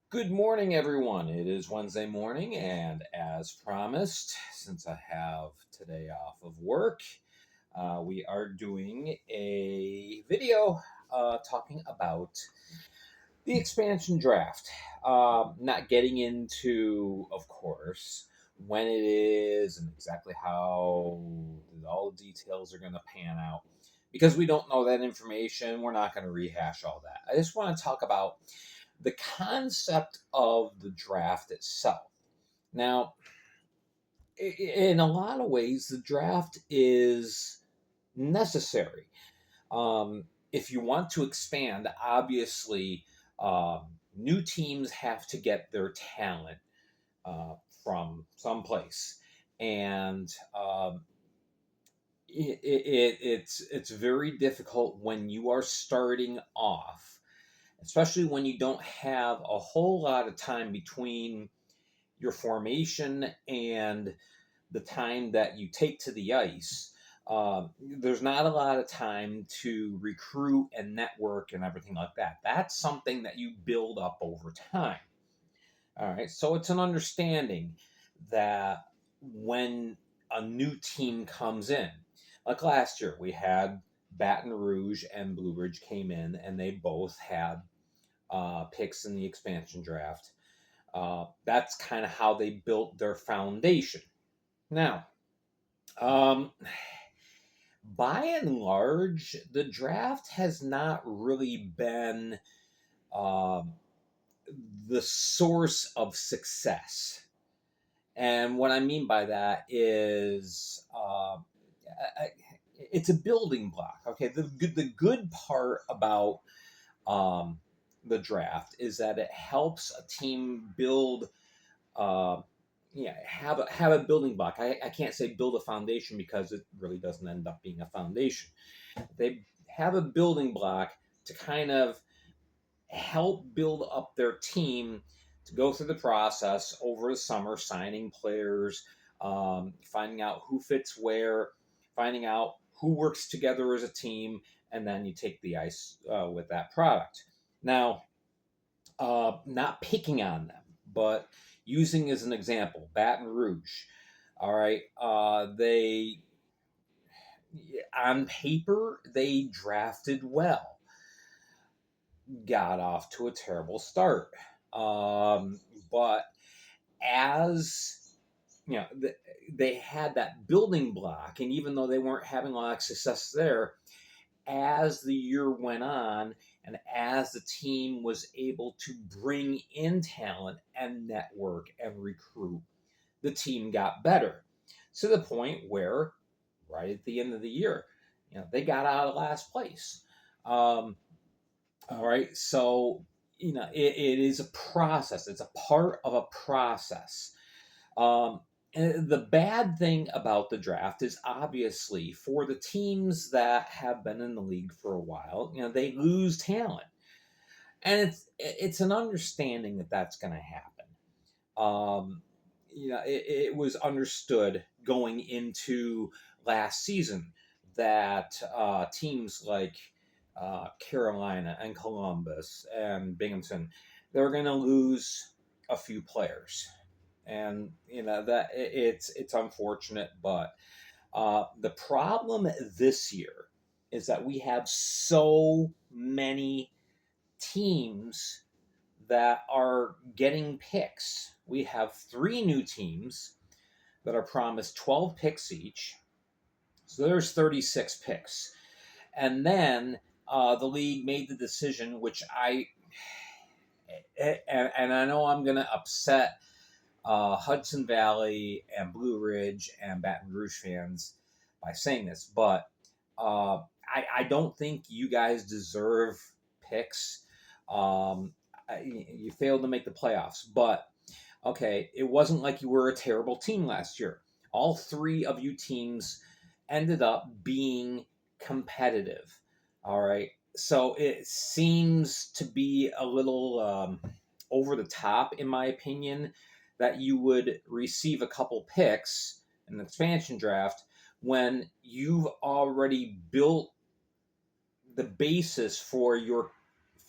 Good morning, everyone. It is Wednesday morning, and as promised, since I have today off of work, we are doing a video talking about the expansion draft. Not getting into, of course, when it is and exactly how all the details are going to pan out. Because we don't know that information, we're not going to rehash all that. I just want to talk about the concept of the draft itself. Now, in a lot of ways, the draft is necessary. If you want to expand, obviously, new teams have to get their talent uh, from someplace, and it's very difficult when you are starting off, especially when you don't have a whole lot of time between your formation and the time that you take to the ice. There's not a lot of time to recruit and network and everything like that. That's something that you build up over time. All right. So it's an understanding that when a new team comes in, like last year, we had Baton Rouge and Blue Ridge came in, and they both had picks in the expansion draft. That's kind of how they built their foundation. Now, um, by and large, the draft has not really been um the source of success. And what I mean by that is it's a building block. Okay, the good part about um, the draft is that it helps a team build uh, have a building block. I can't say build a foundation because it really doesn't end up being a foundation. They have a building block to kind of help build up their team to go through the process over the summer, signing players, finding out who fits where, finding out who works together as a team, and then you take the ice with that product. Now, not picking on them, but using as an example, Baton Rouge. All right, they on paper they drafted well, got off to a terrible start, um, but as you know, they had that building block, and even though they weren't having a lot of success there, as the year went on and as the team was able to bring in talent and network and recruit, the team got better to the point where, right at the end of the year, they got out of last place. All right, so it is a process. It's a part of a process. And the bad thing about the draft is obviously for the teams that have been in the league for a while, they lose talent, and it's an understanding that that's going to happen. It was understood going into last season that teams like Carolina and Columbus and Binghamton, they're going to lose a few players, and that it's unfortunate, but the problem this year is that we have so many teams that are getting picks. We have three new teams that are promised 12 picks each, so there's 36 picks, and then the league made the decision, which and I know I'm going to upset Hudson Valley and Blue Ridge and Baton Rouge fans by saying this, but I don't think you guys deserve picks. You failed to make the playoffs, but okay, it wasn't like you were a terrible team last year. All three of you teams ended up being competitive. All right. So it seems to be a little over the top, in my opinion, that you would receive a couple picks in the expansion draft when you've already built the basis for your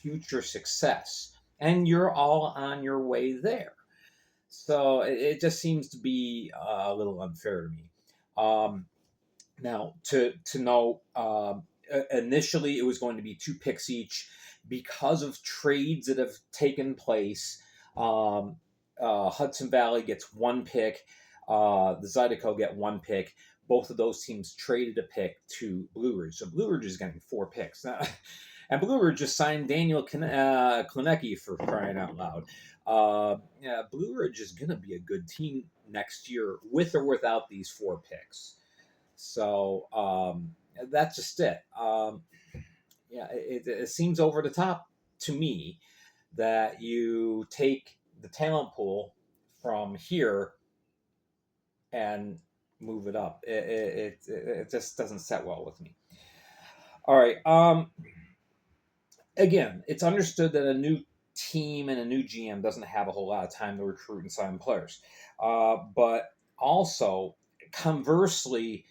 future success. and you're all on your way there. So it just seems to be a little unfair to me. Um, Now, to know, initially it was going to be 2 picks each because of trades that have taken place. Um, Hudson Valley gets 1 pick. The Zydeco get 1 pick. Both of those teams traded a pick to Blue Ridge, so Blue Ridge is getting 4 picks now. And Blue Ridge just signed Daniel Klinecki for crying out loud. Yeah, Blue Ridge is going to be a good team next year with or without these 4 picks. So that's just it. Yeah, it seems over the top to me that you take the talent pool from here and move it up. It just doesn't set well with me. All right. Again, it's understood that a new team and a new GM doesn't have a whole lot of time to recruit and sign players. But also, conversely,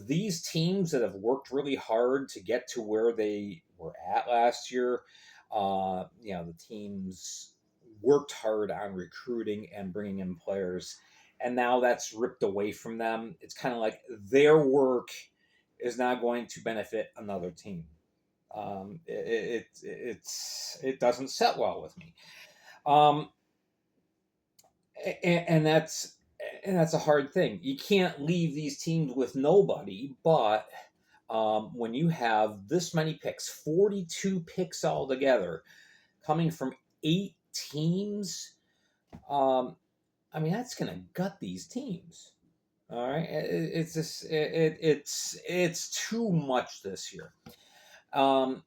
these teams that have worked really hard to get to where they were at last year, the teams worked hard on recruiting and bringing in players, and now that's ripped away from them. It's kind of like their work is now going to benefit another team. It doesn't set well with me, um, and that's a hard thing. You can't leave these teams with nobody, but when you have this many picks, 42 picks altogether, coming from 8 teams, I mean that's going to gut these teams. All right, it's just it's too much this year. That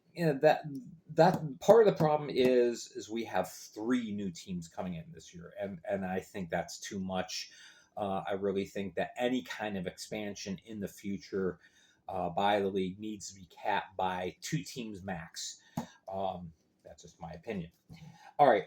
part of the problem is we have 3 new teams coming in this year, and I think that's too much. I really think that any kind of expansion in the future by the league needs to be capped by 2 teams max. That's just my opinion. All right.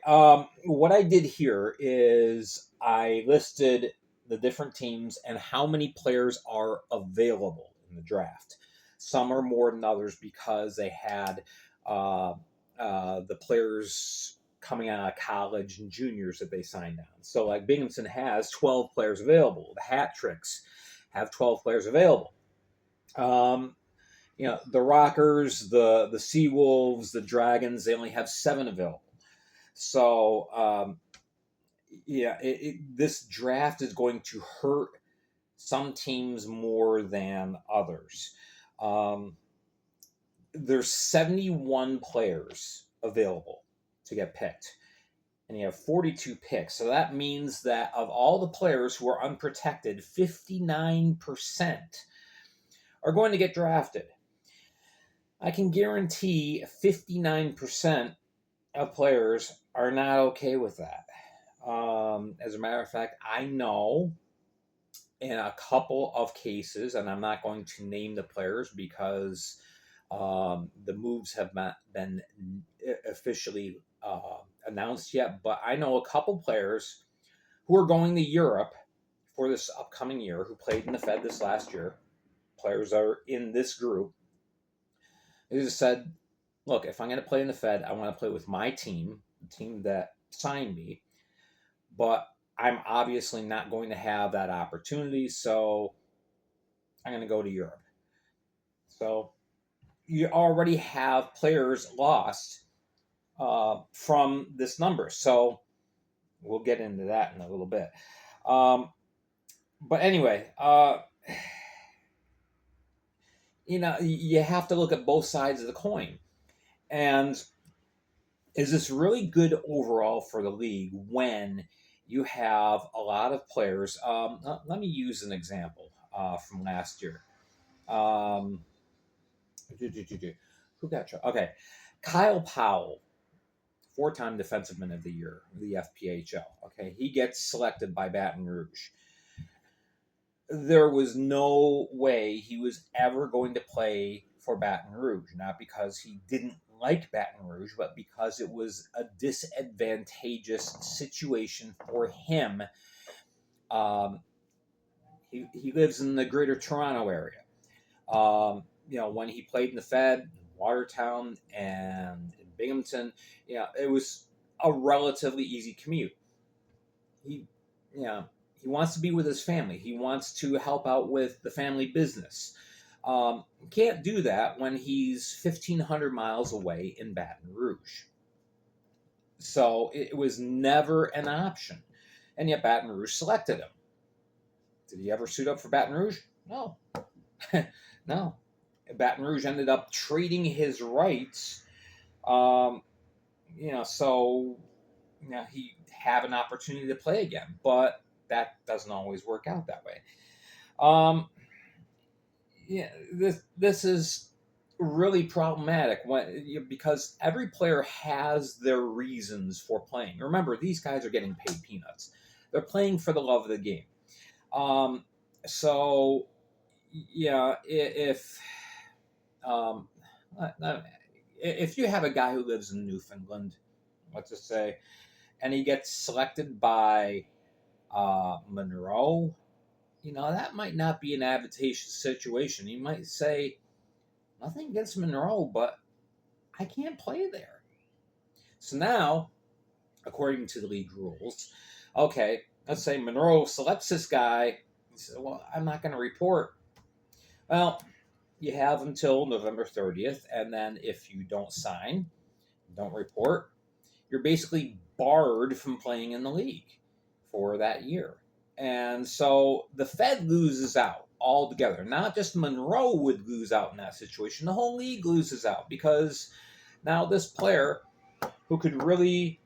What I did here is I listed the different teams and how many players are available in the draft. Some are more than others because they had the players coming out of college and juniors that they signed on. So, like Binghamton has 12 players available. The Hat Tricks have 12 players available. Um, the Rockers, the Sea Wolves, the Dragons, they only have 7 available. So, this draft is going to hurt some teams more than others. There's 71 players available to get picked, and you have 42 picks. So that means that of all the players who are unprotected, 59% are going to get drafted. I can guarantee 59% of players are not okay with that. As a matter of fact, I know in a couple of cases, and I'm not going to name the players because the moves have not been officially announced yet, but I know a couple players who are going to Europe for this upcoming year who played in the Fed this last year. Players are in this group. They just said, look, if I'm going to play in the Fed, I want to play with my team, the team that signed me, but I'm obviously not going to have that opportunity, so I'm going to go to Europe. So you already have players lost from this number. So we'll get into that in a little bit. But anyway, you have to look at both sides of the coin. And is this really good overall for the league when you have a lot of players? Let me use an example from last year. Who got you? Okay. Kyle Powell, 4-time Defensive Man of the Year, the FPHL. Okay. He gets selected by Baton Rouge. There was no way he was ever going to play for Baton Rouge, not because he didn't like Baton Rouge, but because it was a disadvantageous situation for him. He lives in the greater Toronto area. When he played in the Fed, in Watertown, and in Binghamton, it was a relatively easy commute. He, yeah, he wants to be with his family. He wants to help out with the family business. Can't do that when he's 1,500 miles away in Baton Rouge. So it was never an option. And yet Baton Rouge selected him. Did he ever suit up for Baton Rouge? No. No. Baton Rouge ended up trading his rights, um, so he have an opportunity to play again, but that doesn't always work out that way. Um, this is really problematic because every player has their reasons for playing. Remember, these guys are getting paid peanuts. They're playing for the love of the game. Um, so yeah, um, if you have a guy who lives in Newfoundland, let's just say, and he gets selected by Monroe, that might not be an advantageous situation. He might say, nothing against Monroe, but I can't play there. So now, according to the league rules, okay, let's say Monroe selects this guy. He says, well, I'm not going to report. Well, you have until November 30th, and then if you don't sign, don't report, you're basically barred from playing in the league for that year. And so the Fed loses out altogether. Not just Monroe would lose out in that situation, the whole league loses out because now this player who could really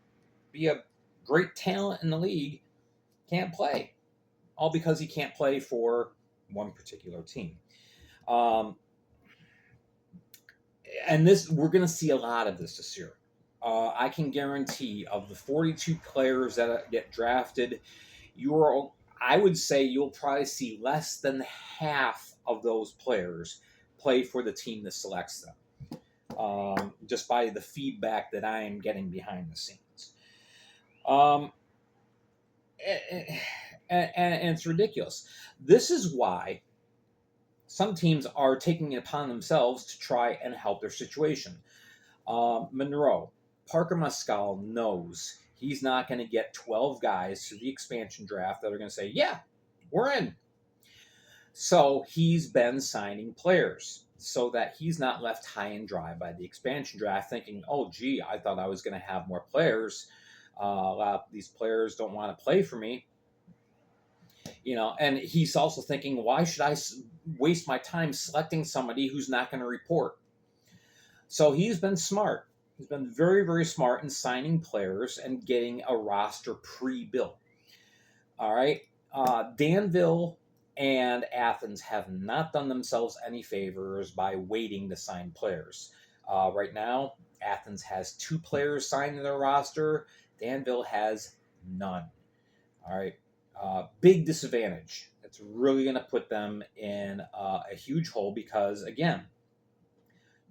be a great talent in the league can't play, all because he can't play for one particular team. And we're going to see a lot of this year. I can guarantee of the 42 players that get drafted, I would say you'll probably see less than half of those players play for the team that selects them, just by the feedback that I am getting behind the scenes. And it's ridiculous. This is why some teams are taking it upon themselves to try and help their situation. Monroe, Parker Muscal knows he's not going to get 12 guys to the expansion draft that are going to say, yeah, we're in. So he's been signing players so that he's not left high and dry by the expansion draft thinking, oh, gee, I thought I was going to have more players. A lot of these players don't want to play for me. And he's also thinking, why should I waste my time selecting somebody who's not going to report? So he's been smart. He's been very, very smart in signing players and getting a roster pre-built. All right. Danville and Athens have not done themselves any favors by waiting to sign players. Right now, Athens has 2 players signed to their roster. Danville has none. All right. Big disadvantage. It's really going to put them in a huge hole because, again,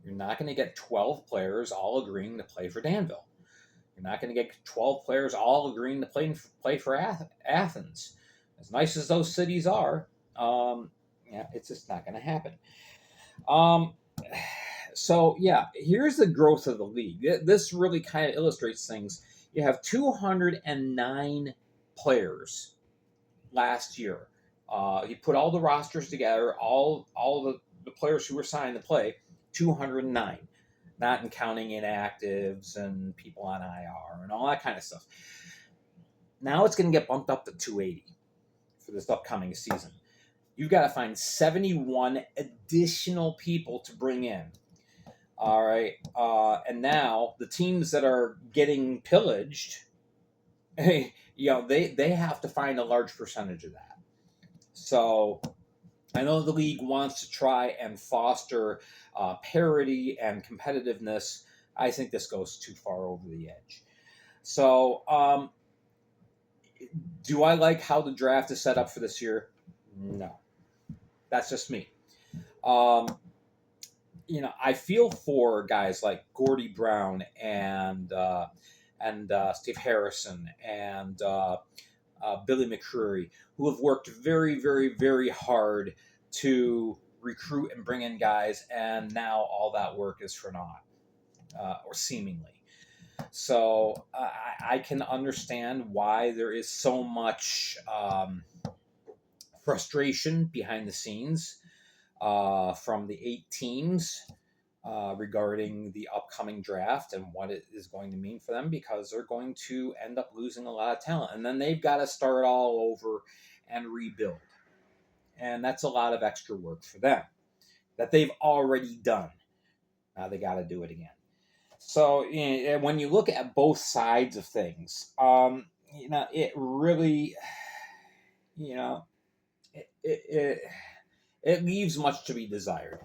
you're not going to get 12 players all agreeing to play for Danville. You're not going to get 12 players all agreeing to play for Athens. As nice as those cities are, it's just not going to happen. So, here's the growth of the league. This really kind of illustrates things. You have 209 players last year. He put all the rosters together, all the players who were signed to play, 209, not counting inactives and people on IR and all that kind of stuff. Now it's going to get bumped up to 280 for this upcoming season. You've got to find 71 additional people to bring in. All right. And now the teams that are getting pillaged, they have to find a large percentage of that. So I know the league wants to try and foster parity and competitiveness. I think this goes too far over the edge. So do I like how the draft is set up for this year? No. That's just me. I feel for guys like Gordie Brown and Steve Harrison and Billy McCreary, who have worked very, very, very hard to recruit and bring in guys, and now all that work is for naught, or seemingly. So I can understand why there is so much frustration behind the scenes from the 8 teams regarding the upcoming draft and what it is going to mean for them, because they're going to end up losing a lot of talent. And then they've got to start all over and rebuild. And that's a lot of extra work for them that they've already done. Now they got to do it again. So when you look at both sides of things, it really, you know, it, it, it, it leaves much to be desired.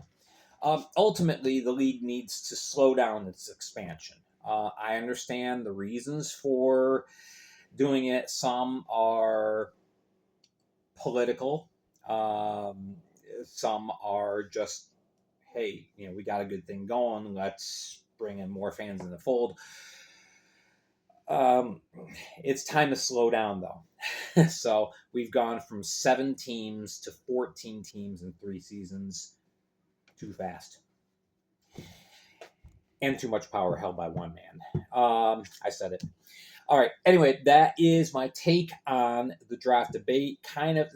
Ultimately, the league needs to slow down its expansion. I understand the reasons for doing it. Some are political. Some are just, hey, we got a good thing going. Let's bring in more fans in the fold. It's time to slow down, though. So we've gone from 7 teams to 14 teams in 3 seasons. Too fast. And too much power held by one man. I said it. All right. Anyway, that is my take on the draft debate. Kind of,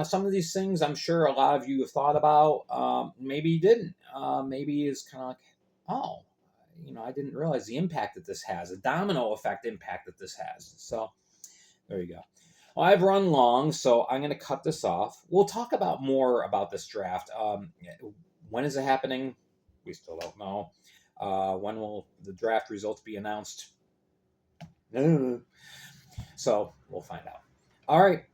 some of these things I'm sure a lot of you have thought about. Maybe you didn't. Maybe it's kind of like, oh, I didn't realize the impact that this has, a domino effect impact that this has. So there you go. Well, I've run long, so I'm going to cut this off. We'll talk about more about this draft. When is it happening? We still don't know. When will the draft results be announced? So we'll find out. All right.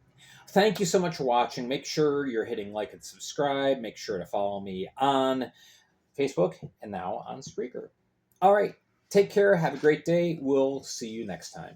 Thank you so much for watching. Make sure you're hitting like and subscribe. Make sure to follow me on Facebook and now on Spreaker. All right. Take care. Have a great day. We'll see you next time.